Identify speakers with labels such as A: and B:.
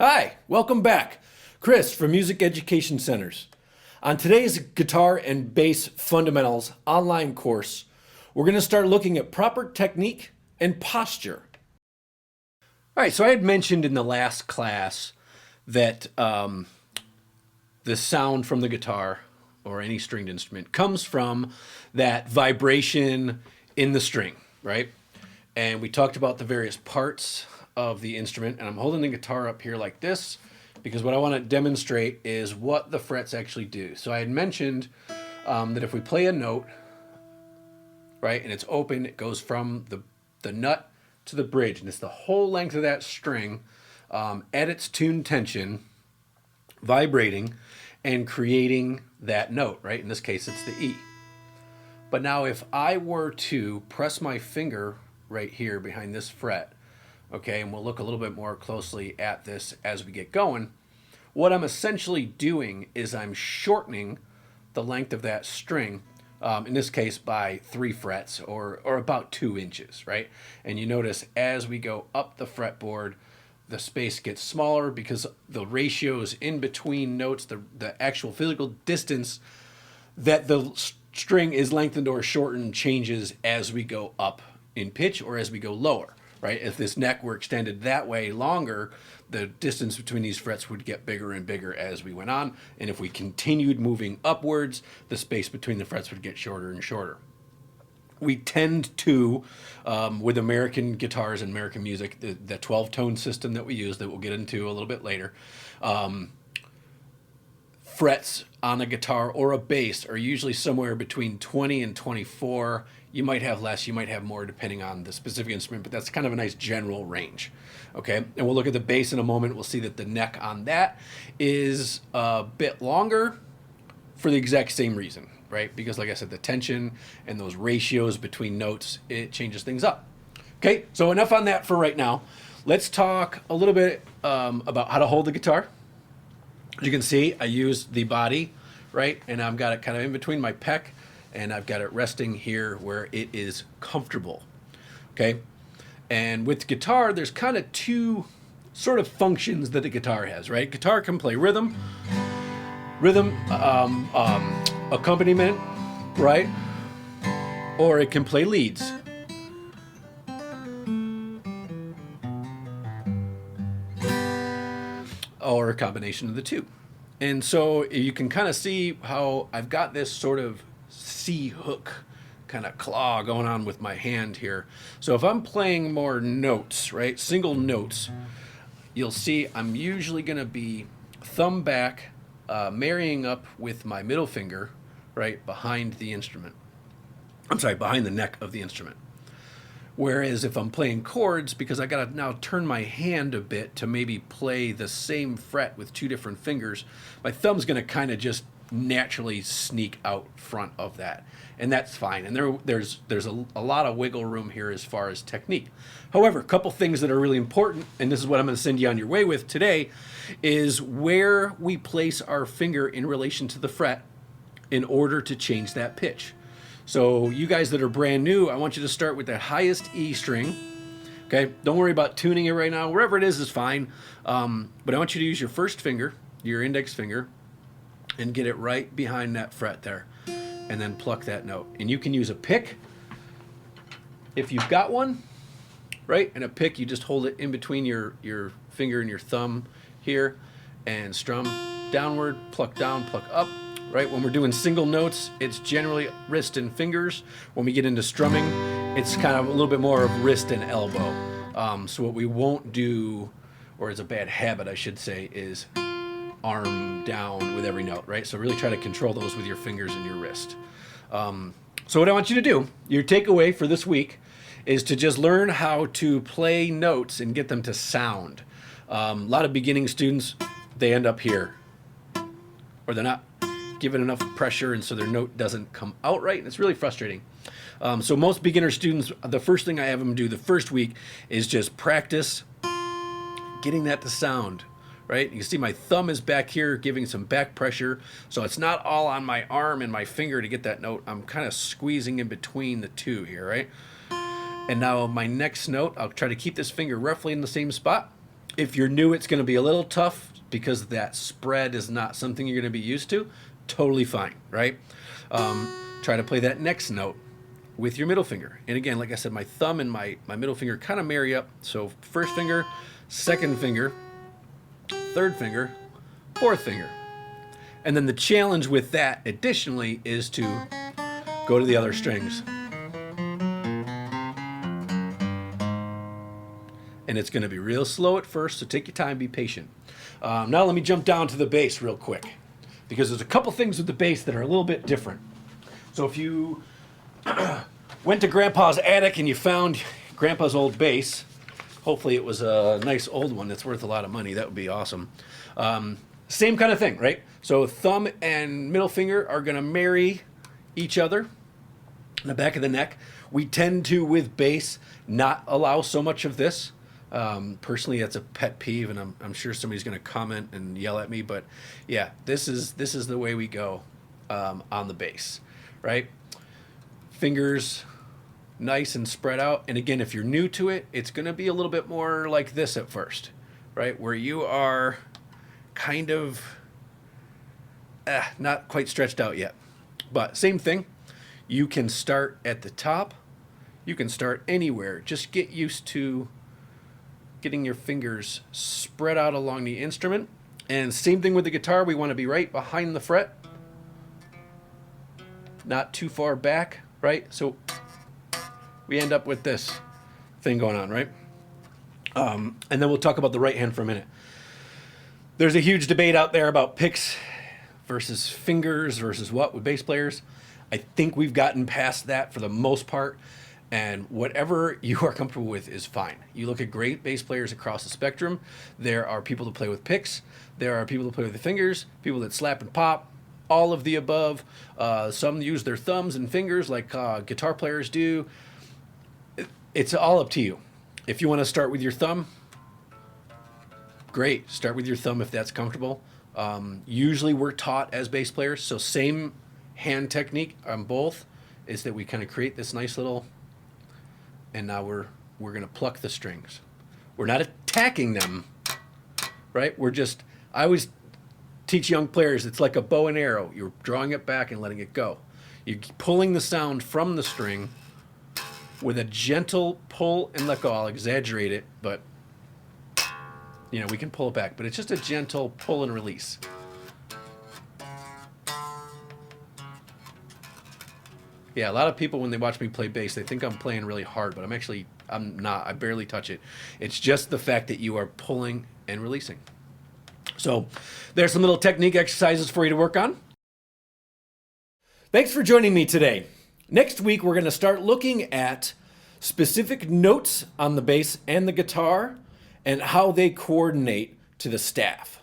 A: Hi, welcome back. Chris from Music Education Centers. On today's Guitar and Bass Fundamentals online course, we're going to start looking at proper technique and posture. All right, so I had mentioned in the last class that the sound from the guitar or any stringed instrument comes from that vibration in the string, right? And we talked about the various parts of the instrument, and I'm holding the guitar up here like this because what I want to demonstrate is what the frets actually do. So I had mentioned that if we play a note, right, and it's open, it goes from the nut to the bridge, and it's the whole length of that string at its tuned tension, vibrating and creating that note, right? In this case, it's the E. But now if I were to press my finger right here behind this fret, okay, and we'll look a little bit more closely at this as we get going, what I'm essentially doing is I'm shortening the length of that string, in this case by 3 frets or about 2 inches, right? And you notice as we go up the fretboard, the space gets smaller because the ratios in between notes, the actual physical distance that the string is lengthened or shortened changes as we go up in pitch or as we go lower, right? If this neck were extended that way longer, the distance between these frets would get bigger and bigger as we went on. And if we continued moving upwards, the space between the frets would get shorter and shorter. We tend to, with American guitars and American music, the 12-tone system that we use that we'll get into a little bit later, frets on a guitar or a bass are usually somewhere between 20 and 24. You might have less, you might have more depending on the specific instrument, but that's kind of a nice general range. Okay, and we'll look at the bass in a moment. We'll see that the neck on that is a bit longer for the exact same reason, right? Because like I said, the tension and those ratios between notes, it changes things up. Okay, so enough on that for right now. Let's talk a little bit about how to hold the guitar. As you can see, I use the body, right? And I've got it kind of in between my pec, and I've got it resting here where it is comfortable, okay? And with guitar, there's kind of 2 sort of functions that the guitar has, right? Guitar can play rhythm, accompaniment, right? Or it can play leads. Or a combination of the 2. And so you can kind of see how I've got this sort of C hook kind of claw going on with my hand here. So if I'm playing more notes, right, single notes, you'll see I'm usually going to be thumb back, marrying up with my middle finger, right, behind the instrument. I'm sorry, behind the neck of the instrument. Whereas if I'm playing chords, because I got to now turn my hand a bit to maybe play the same fret with 2 different fingers, my thumb's going to kind of just naturally sneak out front of that. And that's fine. And there's a lot of wiggle room here as far as technique. However, a couple things that are really important, and this is what I'm going to send you on your way with today, is where we place our finger in relation to the fret in order to change that pitch. So you guys that are brand new, I want you to start with the highest E string. Okay, don't worry about tuning it right now. Wherever it is fine. But I want you to use your first finger, your index finger, and get it right behind that fret there. And then pluck that note. And you can use a pick if you've got one, right? And a pick, you just hold it in between your finger and your thumb here and strum downward, pluck down, pluck up. Right? When we're doing single notes, it's generally wrist and fingers. When we get into strumming, it's kind of a little bit more of wrist and elbow. So what we won't do, or is a bad habit, I should say, is arm down with every note, right? So really try to control those with your fingers and your wrist. So what I want you to do, your takeaway for this week, is to just learn how to play notes and get them to sound. A lot of beginning students, they end up here, or they're not given enough pressure, and so their note doesn't come out right, and it's really frustrating. So most beginner students, the first thing I have them do the first week is just practice getting that to sound, right? You can see my thumb is back here giving some back pressure, so it's not all on my arm and my finger to get that note. I'm kind of squeezing in between the 2 here, right? And now my next note, I'll try to keep this finger roughly in the same spot, If you're new, it's going to be a little tough because that spread is not something you're going to be used to. Totally fine, right? Try to play that next note with your middle finger. And again, like I said, my thumb and my middle finger kind of marry up. So first finger, second finger, third finger, fourth finger. And then the challenge with that additionally is to go to the other strings. And it's going to be real slow at first, so take your time, be patient. Now let me jump down to the bass real quick, because there's a couple things with the bass that are a little bit different. So if you went to Grandpa's attic and you found Grandpa's old bass, hopefully it was a nice old one that's worth a lot of money, that would be awesome. Same kind of thing, right? So thumb and middle finger are going to marry each other in the back of the neck. We tend to, with bass, not allow so much of this. Personally, that's a pet peeve, and I'm sure somebody's going to comment and yell at me. But yeah, this is the way we go on the bass, right? Fingers nice and spread out. And again, if you're new to it, it's going to be a little bit more like this at first, right? Where you are kind of not quite stretched out yet. But same thing. You can start at the top. You can start anywhere. Just get used to getting your fingers spread out along the instrument. And same thing with the guitar. We want to be right behind the fret, not too far back, right? So we end up with this thing going on, right? And then we'll talk about the right hand for a minute. There's a huge debate out there about picks versus fingers versus what with bass players. I think we've gotten past that for the most part. And whatever you are comfortable with is fine. You look at great bass players across the spectrum. There are people that play with picks. There are people that play with the fingers, people that slap and pop, all of the above. Some use their thumbs and fingers like guitar players do. It's all up to you. If you want to start with your thumb, great. Start with your thumb if that's comfortable. Usually we're taught as bass players, so same hand technique on both, is that we kind of create this nice little... And now we're going to pluck the strings. We're not attacking them, right? I always teach young players, it's like a bow and arrow. You're drawing it back and letting it go. You're pulling the sound from the string with a gentle pull and let go. I'll exaggerate it, but we can pull it back. But it's just a gentle pull and release. Yeah, a lot of people, when they watch me play bass, they think I'm playing really hard, but I'm not. I barely touch it. It's just the fact that you are pulling and releasing. So there's some little technique exercises for you to work on. Thanks for joining me today. Next week, we're going to start looking at specific notes on the bass and the guitar and how they coordinate to the staff.